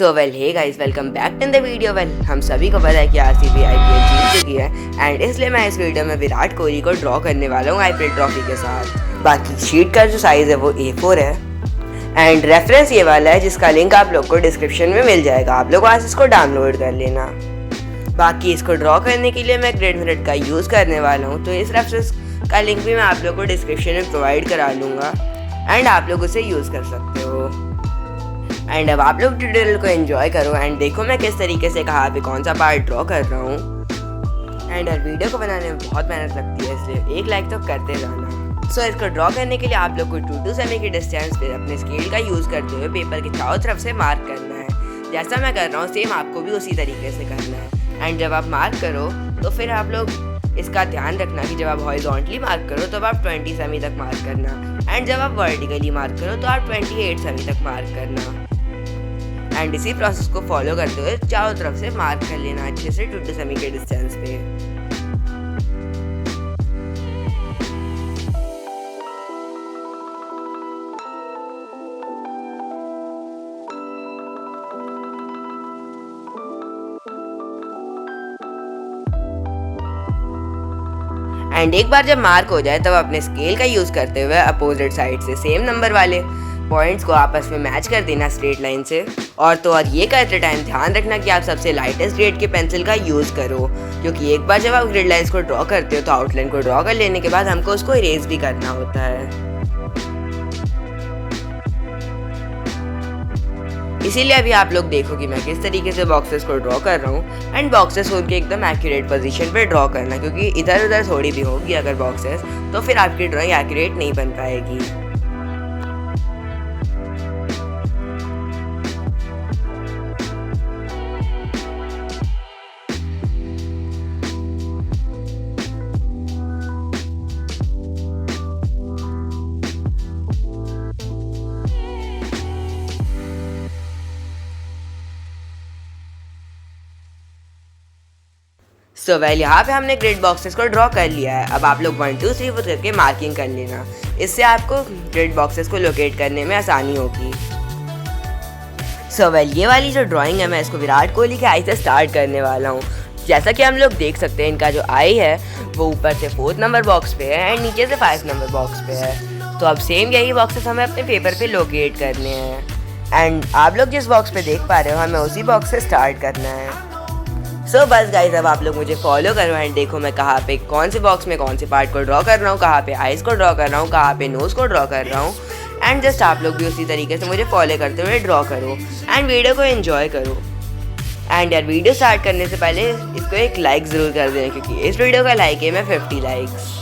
So well hey guys, welcome back in the video. Well हम सभी को पता है कि RCB IPL जीत चुकी है एंड इसलिए मैं इस वीडियो में विराट कोहली को ड्रॉ करने वाला हूँ IPL ट्रॉफी के साथ। बाकी शीट का जो साइज़ है वो A4 है एंड रेफरेंस ये वाला है जिसका लिंक आप लोग को डिस्क्रिप्शन में मिल जाएगा। आप लोग आज इसको डाउनलोड कर लेना। बाकी इसको ड्रॉ करने के लिए मैं ग्रेड मिनट का यूज़ करने वाला हूँ, तो इस रेफरेंस का लिंक भी मैं आप लोग को डिस्क्रिप्शन में प्रोवाइड करा लूँगा एंड आप लोग उसे यूज़ कर सकते हो। एंड अब आप लोग ट्यूटोरियल को एंजॉय करो एंड देखो मैं किस तरीके से कहाँ पे कौन सा पार्ट ड्रॉ कर रहा हूँ। एंड यार वीडियो को बनाने में बहुत मेहनत लगती है, इसलिए एक लाइक तो करते जाना। सो इसको ड्रॉ करने के लिए आप लोग को 2 सेमी की डिस्टेंस पे अपने स्केल का यूज़ करते हुए पेपर के चारों तरफ से मार्क करना है। जैसा मैं कर रहा हूँ सेम आपको भी उसी तरीके से करना है। एंड जब आप मार्क करो तो फिर आप लोग इसका ध्यान रखना कि जब आप हॉरिजॉन्टली मार्क करो तो आप 20 सेमी तक मार्क करना एंड जब आप वर्टिकली मार्क करो तो आप 28 सेमी तक मार्क करना। एंड इसी प्रोसेस को फॉलो करते हुए चारों तरफ से मार्क कर लेना अच्छे से 2 सेमी के डिस्टेंस पे। एंड एक बार जब मार्क हो जाए तब अपने स्केल का यूज़ करते हुए अपोजिट साइड से सेम नंबर वाले पॉइंट्स को आपस में मैच कर देना स्ट्रेट लाइन से। और ये करते टाइम ध्यान रखना कि आप सबसे लाइटेस्ट ग्रेड के पेंसिल का यूज़ करो, क्योंकि एक बार जब आप ग्रिड लाइंस को ड्रॉ करते हो तो आउटलाइन को ड्रॉ कर लेने के बाद हमको उसको इरेज भी करना होता है। इसीलिए अभी आप लोग देखो कि मैं किस तरीके से बॉक्सेस को ड्रॉ कर रहा हूँ एंड बॉक्सेस उनके एकदम एक्यूरेट पोजीशन पे ड्रॉ करना, क्योंकि इधर उधर थोड़ी भी होगी अगर बॉक्सेस तो फिर आपकी ड्राइंग एक्यूरेट नहीं बन पाएगी। सो वेल यहाँ पे हमने ग्रिड बॉक्सेस को ड्रॉ कर लिया है। अब आप लोग 1 2 3 4 करके मार्किंग कर लेना, इससे आपको ग्रिड बॉक्सेस को लोकेट करने में आसानी होगी। सो वेल ये वाली जो ड्राइंग है मैं इसको विराट कोहली के आई से स्टार्ट करने वाला हूँ। जैसा कि हम लोग देख सकते हैं इनका जो आई है वो ऊपर से 4th नंबर बॉक्स पे है एंड नीचे से 5th नंबर बॉक्स पे है। तो अब सेम यही बॉक्सेस हमें अपने पेपर पे लोकेट करने हैं एंड आप लोग जिस बॉक्स पे देख पा रहे हो हमें उसी बॉक्स से स्टार्ट करना है। सो बस गाइज अब आप लोग मुझे फॉलो करो एंड देखो मैं कहाँ पे कौन से बॉक्स में कौन से पार्ट को ड्रॉ कर रहा हूँ, कहाँ पे आइज़ को ड्रॉ कर रहा हूँ, कहाँ पे नोज़ को ड्रॉ कर रहा हूँ। एंड जस्ट आप लोग भी उसी तरीके से मुझे फॉलो करते हुए ड्रॉ करो एंड वीडियो को एंजॉय करो। एंड यार वीडियो स्टार्ट करने से पहले इसको एक लाइक ज़रूर कर देना, क्योंकि इस वीडियो का लाइक है मैं 50 लाइक्स।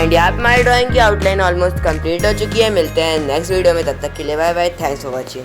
एंड यहाँ पे हमारी ड्राइंग की आउटलाइन ऑलमोस्ट कंप्लीट हो चुकी है। मिलते हैं नेक्स्ट वीडियो में, तब तक के लिए bye bye, thanks for watching.